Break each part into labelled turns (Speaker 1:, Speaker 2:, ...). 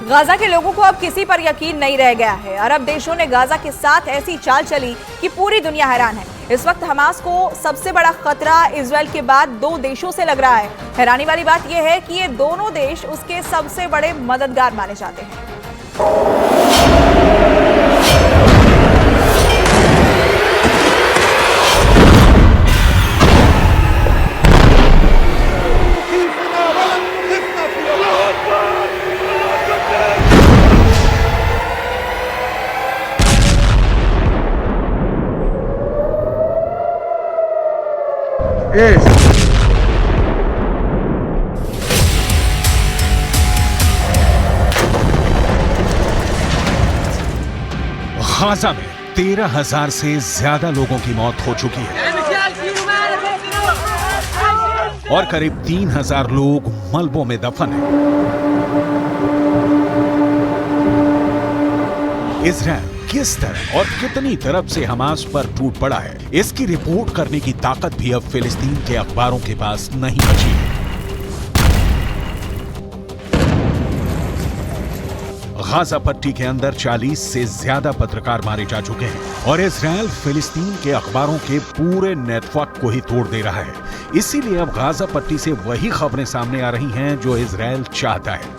Speaker 1: Gaza के लोगों को अब किसी पर यकीन नहीं रह गया है। अरब देशों ने गाजा के साथ ऐसी चाल चली कि पूरी दुनिया हैरान है। इस वक्त हमास को सबसे बड़ा खतरा इजराइल के बाद दो देशों से लग रहा है। हैरानी वाली बात यह है कि ये दोनों देश उसके सबसे बड़े मददगार माने जाते हैं।
Speaker 2: गाजा में 13,000 से ज्यादा लोगों की मौत हो चुकी है और करीब 3,000 लोग मलबों में दफन हैं। इजराइल किस तरह और कितनी तरफ से हमास पर टूट पड़ा है, इसकी रिपोर्ट करने की ताकत भी अब फिलिस्तीन के अखबारों के पास नहीं बची है। गाजा पट्टी के अंदर 40 से ज्यादा पत्रकार मारे जा चुके हैं और इजराइल फिलिस्तीन के अखबारों के पूरे नेटवर्क को ही तोड़ दे रहा है। इसीलिए अब गाजा पट्टी से वही खबरें सामने आ रही हैं जो इजराइल चाहता है।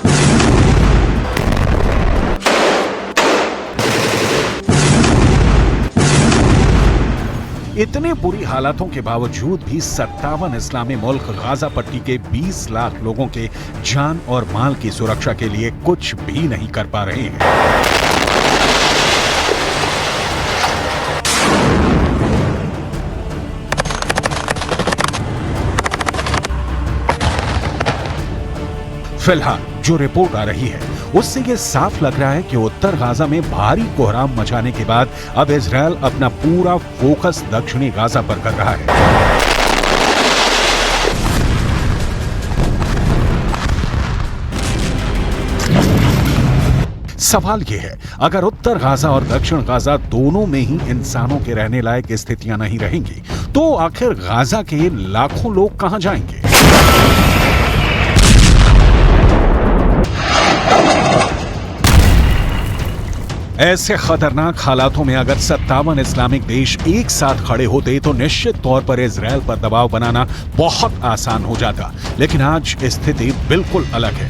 Speaker 2: इतने बुरी हालातों के बावजूद भी 57 इस्लामी मुल्क गाजा पट्टी के 20 लाख लोगों के जान और माल की सुरक्षा के लिए कुछ भी नहीं कर पा रहे हैं। फिलहाल जो रिपोर्ट आ रही है उससे ये साफ लग रहा है कि उत्तर गाजा में भारी कोहराम मचाने के बाद अब इजराइल अपना पूरा फोकस दक्षिणी गाजा पर कर रहा है। सवाल यह है, अगर उत्तर गाजा और दक्षिण गाजा दोनों में ही इंसानों के रहने लायक स्थितियां नहीं रहेंगी तो आखिर गाजा के लाखों लोग कहां जाएंगे? ऐसे खतरनाक हालातों में अगर 57 इस्लामिक देश एक साथ खड़े होते तो निश्चित तौर पर इजराइल पर दबाव बनाना बहुत आसान हो जाता, लेकिन आज स्थिति बिल्कुल अलग है।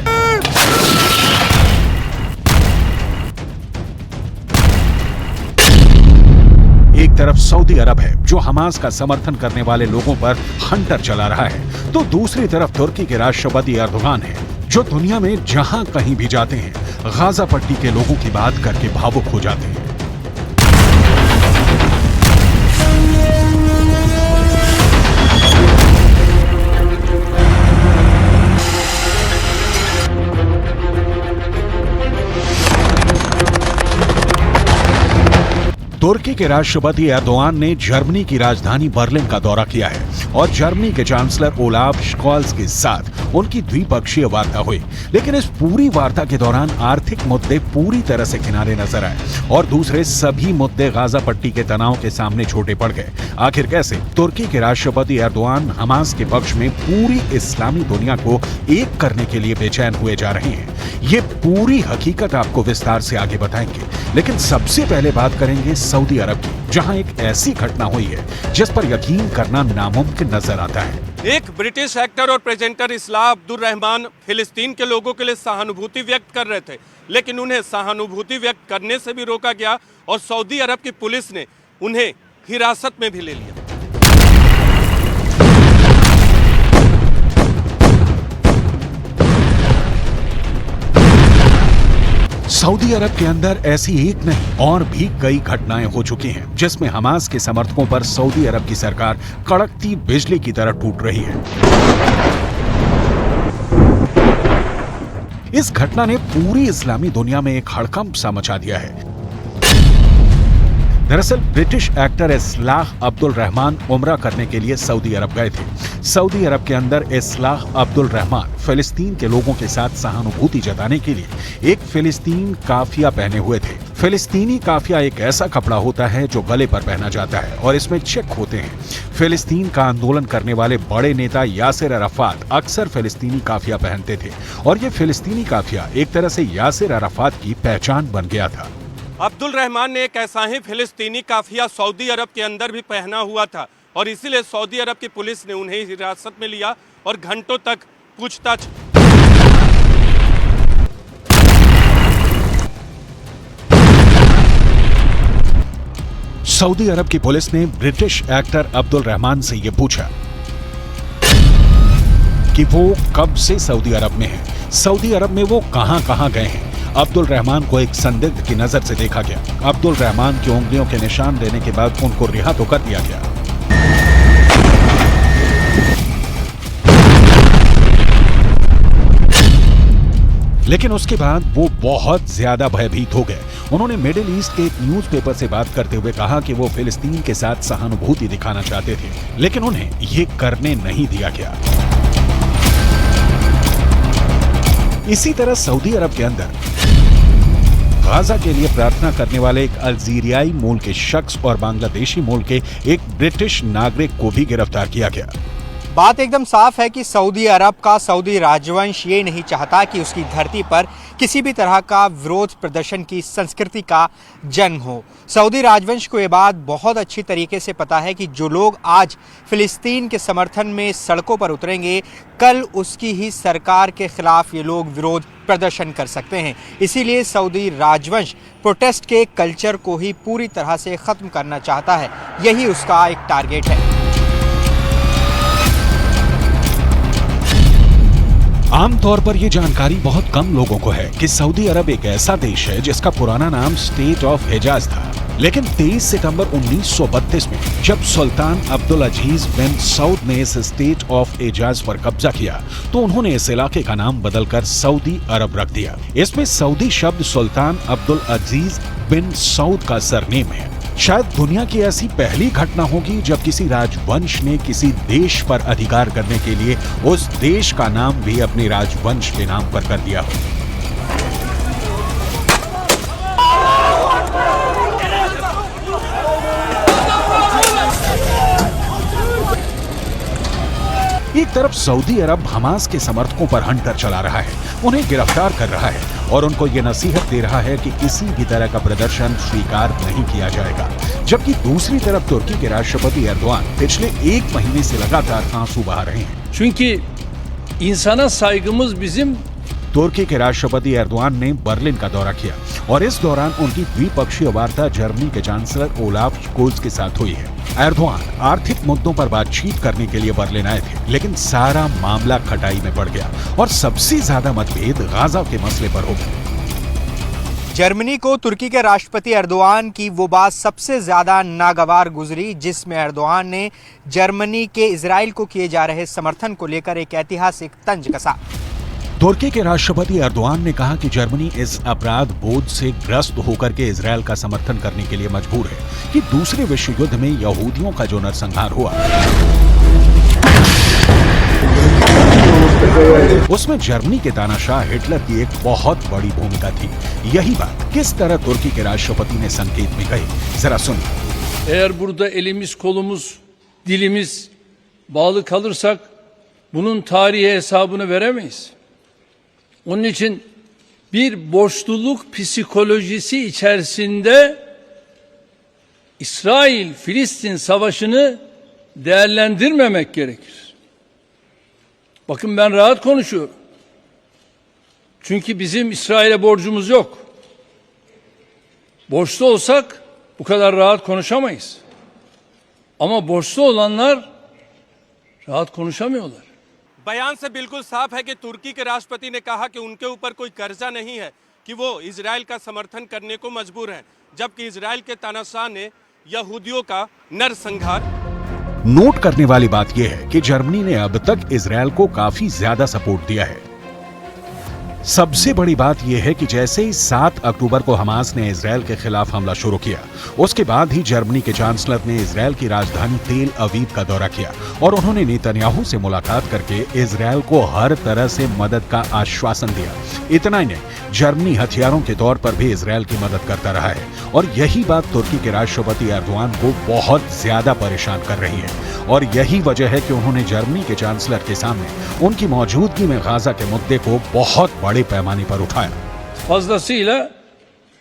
Speaker 2: एक तरफ सऊदी अरब है जो हमास का समर्थन करने वाले लोगों पर हंटर चला रहा है, तो दूसरी तरफ तुर्की के राष्ट्रपति एर्दोगान है जो दुनिया में जहां कहीं भी जाते हैं गाजा पट्टी के लोगों की बात करके भावुक हो जाते हैं। तुर्की के राष्ट्रपति एर्दोगान ने जर्मनी की राजधानी बर्लिन का दौरा किया है और जर्मनी के चांसलर ओलाफ स्कॉल्स के साथ उनकी द्विपक्षीय वार्ता हुई, लेकिन इस पूरी वार्ता के दौरान आर्थिक मुद्दे पूरी तरह से किनारे नजर आए और दूसरे सभी मुद्दे गाजा पट्टी के तनाव के सामने छोटे पड़ गए। आखिर कैसे? तुर्की के राष्ट्रपति एर्दोगान हमास के पक्ष में पूरी इस्लामी दुनिया को एक करने के लिए बेचैन हुए जा रहे हैं। ये पूरी हकीकत आपको विस्तार से आगे बताएंगे, लेकिन सबसे पहले बात करेंगे सऊदी अरब की, जहां एक ऐसी घटना हुई है जिस पर यकीन करना नामुमकिन नजर आता है।
Speaker 3: एक ब्रिटिश एक्टर और प्रेजेंटर इस्लाह अब्दुल रहमान फिलिस्तीन के लोगों के लिए सहानुभूति व्यक्त कर रहे थे, लेकिन उन्हें सहानुभूति व्यक्त करने से भी रोका गया और सऊदी अरब की पुलिस ने उन्हें हिरासत में भी ले लिया।
Speaker 2: सऊदी अरब के अंदर ऐसी एक नहीं और भी कई घटनाएं हो चुकी हैं जिसमें हमास के समर्थकों पर सऊदी अरब की सरकार कड़कती बिजली की तरह टूट रही है। इस घटना ने पूरी इस्लामी दुनिया में एक हड़कंप सा मचा दिया है। दरअसल ब्रिटिश एक्टर इस्लाह अब्दुल रहमान उम्रा करने के लिए सऊदी अरब गए थे। सऊदी अरब के अंदर इस्लाह अब्दुल रहमान फिलिस्तीन के लोगों के साथ सहानुभूति जताने के लिए एक फिलिस्तीन काफिया पहने हुए थे। फिलिस्तीनी काफिया एक ऐसा कपड़ा होता है जो गले पर पहना जाता है और इसमें चेक होते हैं। फिलिस्तीन का आंदोलन करने वाले बड़े नेता यासिर अराफात अक्सर फिलिस्तीनी काफिया पहनते थे और ये फिलिस्तीनी काफिया एक तरह से यासिर अराफात की पहचान बन गया था।
Speaker 3: अब्दुल रहमान ने एक ऐसा ही फिलिस्तीनी काफिया सऊदी अरब के अंदर भी पहना हुआ था और इसीलिए सऊदी अरब की पुलिस ने उन्हें हिरासत में लिया और घंटों तक पूछताछ।
Speaker 2: सऊदी अरब की पुलिस ने ब्रिटिश एक्टर अब्दुल रहमान से यह पूछा कि वो कब से सऊदी अरब में हैं, सऊदी अरब में वो कहां गए हैं। अब्दुल रहमान को एक संदिग्ध की नजर से देखा गया। अब्दुल रहमान की उंगलियों के निशान देने के बाद उनको रिहा तो कर दिया गया। लेकिन उसके बाद वो बहुत ज्यादा भयभीत हो गए। उन्होंने मिडिल ईस्ट के एक न्यूज़पेपर से बात करते हुए कहा कि वो फिलिस्तीन के साथ सहानुभूति दिखाना चाहते थे, लेकिन उन्हें ये करने नहीं दिया गया। इसी तरह सऊदी अरब के अंदर गाजा के लिए प्रार्थना करने वाले एक अल्जीरियाई मूल के शख्स और बांग्लादेशी मूल के एक ब्रिटिश नागरिक को भी गिरफ्तार किया गया।
Speaker 4: बात एकदम साफ है कि सऊदी अरब का सऊदी राजवंश ये नहीं चाहता कि उसकी धरती पर किसी भी तरह का विरोध प्रदर्शन की संस्कृति का जन्म हो। सऊदी राजवंश को ये बात बहुत अच्छी तरीके से पता है कि जो लोग आज फिलिस्तीन के समर्थन में सड़कों पर उतरेंगे, कल उसकी ही सरकार के खिलाफ ये लोग विरोध प्रदर्शन कर सकते हैं। इसीलिए सऊदी राजवंश प्रोटेस्ट के कल्चर को ही पूरी तरह से ख़त्म करना चाहता है। यही उसका एक टारगेट है।
Speaker 2: आमतौर पर यह जानकारी बहुत कम लोगों को है कि सऊदी अरब एक ऐसा देश है जिसका पुराना नाम स्टेट ऑफ हिजाज था, लेकिन 23 सितंबर 1932 में जब सुल्तान अब्दुल अजीज बिन सऊद ने इस स्टेट ऑफ हिजाज पर कब्जा किया तो उन्होंने इस इलाके का नाम बदलकर सऊदी अरब रख दिया। इसमें सऊदी शब्द सुल्तान अब्दुल अजीज बिन सऊद का सरनेम है। शायद दुनिया की ऐसी पहली घटना होगी जब किसी राजवंश ने किसी देश पर अधिकार करने के लिए उस देश का नाम भी अपने राजवंश के नाम पर कर दिया हो। एक तरफ सऊदी अरब हमास के समर्थकों पर हंटर चला रहा है, उन्हें गिरफ्तार कर रहा है और उनको ये नसीहत दे रहा है कि किसी भी तरह का प्रदर्शन स्वीकार नहीं किया जाएगा। जबकि दूसरी तरफ तुर्की के राष्ट्रपति एर्दोआन पिछले 1 महीने से लगातार आंसू बहा रहे हैं।
Speaker 5: Çünkü insana saygımız bizim।
Speaker 2: तुर्की के राष्ट्रपति एर्दोआन ने बर्लिन का दौरा किया और इस दौरान उनकी द्विपक्षीय वार्ता जर्मनी के चांसलर ओलाफ स्कोल्ज के साथ हुई है। एर्दोआन आर्थिक मुद्दों पर बातचीत करने के लिए बर्लिन आए थे, लेकिन सारा मामला खटाई में पड़ गया और सबसे ज्यादा मतभेद गाजा के मसले पर हो गए।
Speaker 4: जर्मनी को तुर्की के राष्ट्रपति एर्दोआन की वो बात सबसे ज्यादा नागवार गुजरी जिसमें एर्दोआन ने जर्मनी के इजराइल को किए जा रहे समर्थन को लेकर एक ऐतिहासिक तंज कसा।
Speaker 2: तुर्की के राष्ट्रपति एर्दोआन ने कहा कि जर्मनी इस अपराध बोझ से ग्रस्त होकर के इजराइल का समर्थन करने के लिए मजबूर है कि दूसरे विश्व युद्ध में यहूदियों का जो नरसंहार हुआ उसमें जर्मनी के तानाशाह हिटलर की एक बहुत बड़ी भूमिका थी। यही बात किस तरह तुर्की के राष्ट्रपति ने संकेत में कही, जरा सुनिए।
Speaker 5: Eğer burada elimiz, kolumuz, dilimiz bağlı kalırsak bunun tarihi hesabını veremeyiz. Onun için bir borçluluk psikolojisi içerisinde İsrail-Filistin savaşını değerlendirmemek gerekir. Bakın ben rahat konuşuyorum. Çünkü bizim İsrail'e borcumuz yok. Borçlu olsak bu kadar rahat konuşamayız. Ama borçlu olanlar rahat konuşamıyorlar.
Speaker 3: बयान से बिल्कुल साफ है कि तुर्की के राष्ट्रपति ने कहा कि उनके ऊपर कोई कर्जा नहीं है कि वो इजराइल का समर्थन करने को मजबूर हैं, जबकि इजराइल के तानाशाह ने यहूदियों का नरसंहार।
Speaker 2: नोट करने वाली बात यह है कि जर्मनी ने अब तक इजराइल को काफी ज्यादा सपोर्ट दिया है। सबसे बड़ी बात यह है कि जैसे ही 7 अक्टूबर को हमास ने इजरायल के खिलाफ हमला शुरू किया, उसके बाद ही जर्मनी के चांसलर ने इजरायल की राजधानी तेल अवीव का दौरा किया और उन्होंने नेतन्याहू से मुलाकात करके इजरायल को हर तरह से मदद का आश्वासन दिया। इतना ही नहीं, जर्मनी हथियारों के तौर पर भी इजरायल की मदद करता रहा है और यही बात तुर्की के राष्ट्रपति एर्दोआन को बहुत ज्यादा परेशान कर रही है और यही वजह है कि उन्होंने जर्मनी के चांसलर के सामने उनकी मौजूदगी में गाजा के मुद्दे को बहुत बड़े पैमाने पर उठाया।
Speaker 5: Fazlasıyla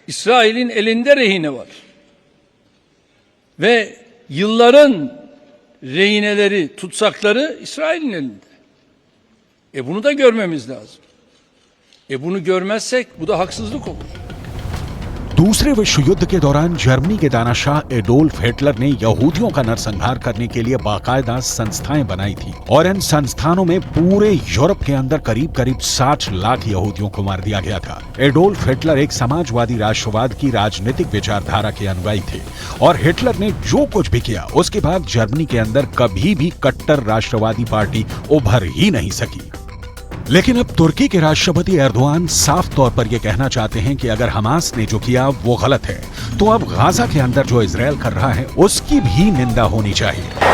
Speaker 5: İsrail'in elinde rehine var. Ve yılların rehineleri, tutsakları İsrail'in elinde. Bunu da görmemiz lazım. Bunu görmezsek bu da haksızlık olur.
Speaker 2: दूसरे विश्व युद्ध के दौरान जर्मनी के दानाशाह एडोल्फ हिटलर ने यहूदियों का नरसंहार करने के लिए बाकायदा संस्थाएं बनाई थी और इन संस्थानों में पूरे यूरोप के अंदर करीब 60 लाख यहूदियों को मार दिया गया था। एडोल्फ हिटलर एक समाजवादी राष्ट्रवाद की राजनीतिक विचारधारा के अनुयायी थे और हिटलर ने जो कुछ भी किया उसके बाद जर्मनी के अंदर कभी भी कट्टर राष्ट्रवादी पार्टी उभर ही नहीं सकी। लेकिन अब तुर्की के राष्ट्रपति एर्दोआन साफ तौर पर यह कहना चाहते हैं कि अगर हमास ने जो किया वो गलत है, तो अब गाजा के अंदर जो इजरायल कर रहा है उसकी भी निंदा होनी चाहिए।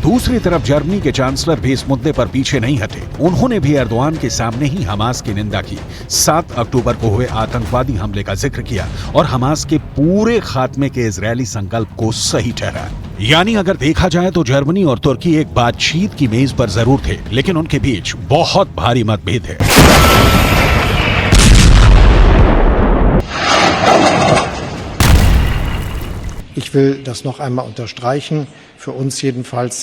Speaker 2: दूसरी तरफ जर्मनी के चांसलर भी इस मुद्दे पर पीछे नहीं हटे। उन्होंने भी एर्दोआन के सामने ही हमास की निंदा की, 7 अक्टूबर को हुए आतंकवादी हमले का जिक्र किया और हमास के पूरे खात्मे के इजरायली संकल्प को सही ठहराया। यानी अगर देखा जाए तो जर्मनी और तुर्की एक बातचीत की मेज पर जरूर थे, लेकिन उनके बीच बहुत भारी मतभेद है।
Speaker 6: Ich will das noch einmal unterstreichen. Für uns jedenfalls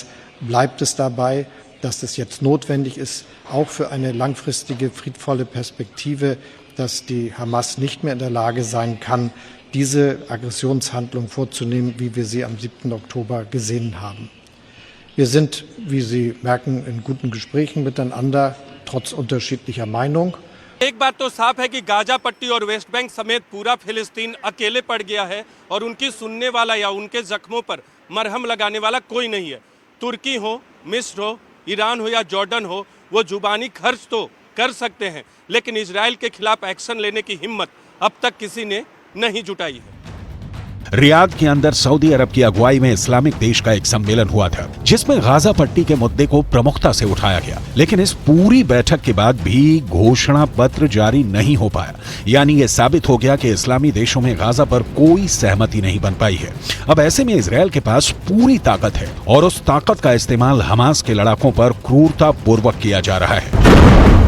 Speaker 6: bleibt es dabei, dass es jetzt notwendig ist, auch für eine langfristige, friedvolle Perspektive, dass die Hamas nicht mehr in der Lage sein kann, diese Aggressionshandlung vorzunehmen, wie wir sie am 7. Oktober gesehen haben. Wir sind, wie Sie merken, in guten Gesprächen miteinander, trotz unterschiedlicher Meinung.
Speaker 3: एक बात तो साफ है कि Gaza पट्टी और West Bank समेत पूरा फिलिस्तीन अकेले पड़ गया है और उनकी सुनने वाला या उनके जख्मों पर मरहम लगाने वाला कोई नहीं है। तुर्की हो, मिस्र हो, ईरान हो या जॉर्डन हो, वो जुबानी खर्च तो कर सकते हैं, लेकिन इजराइल के खिलाफ एक्शन लेने की हिम्मत अब तक किसी ने नहीं जुटाई है।
Speaker 2: रियाद के अंदर सऊदी अरब की अगुवाई में इस्लामिक देश का एक सम्मेलन हुआ था, जिसमें गाजा पट्टी के मुद्दे को प्रमुखता से उठाया गया, लेकिन इस पूरी बैठक के बाद भी घोषणा पत्र जारी नहीं हो पाया। यानी ये साबित हो गया कि इस्लामी देशों में गाजा पर कोई सहमति नहीं बन पाई है। अब ऐसे में इजरायल के पास पूरी ताकत है और उस ताकत का इस्तेमाल हमास के लड़ाकों पर क्रूरता पूर्वक किया जा रहा है।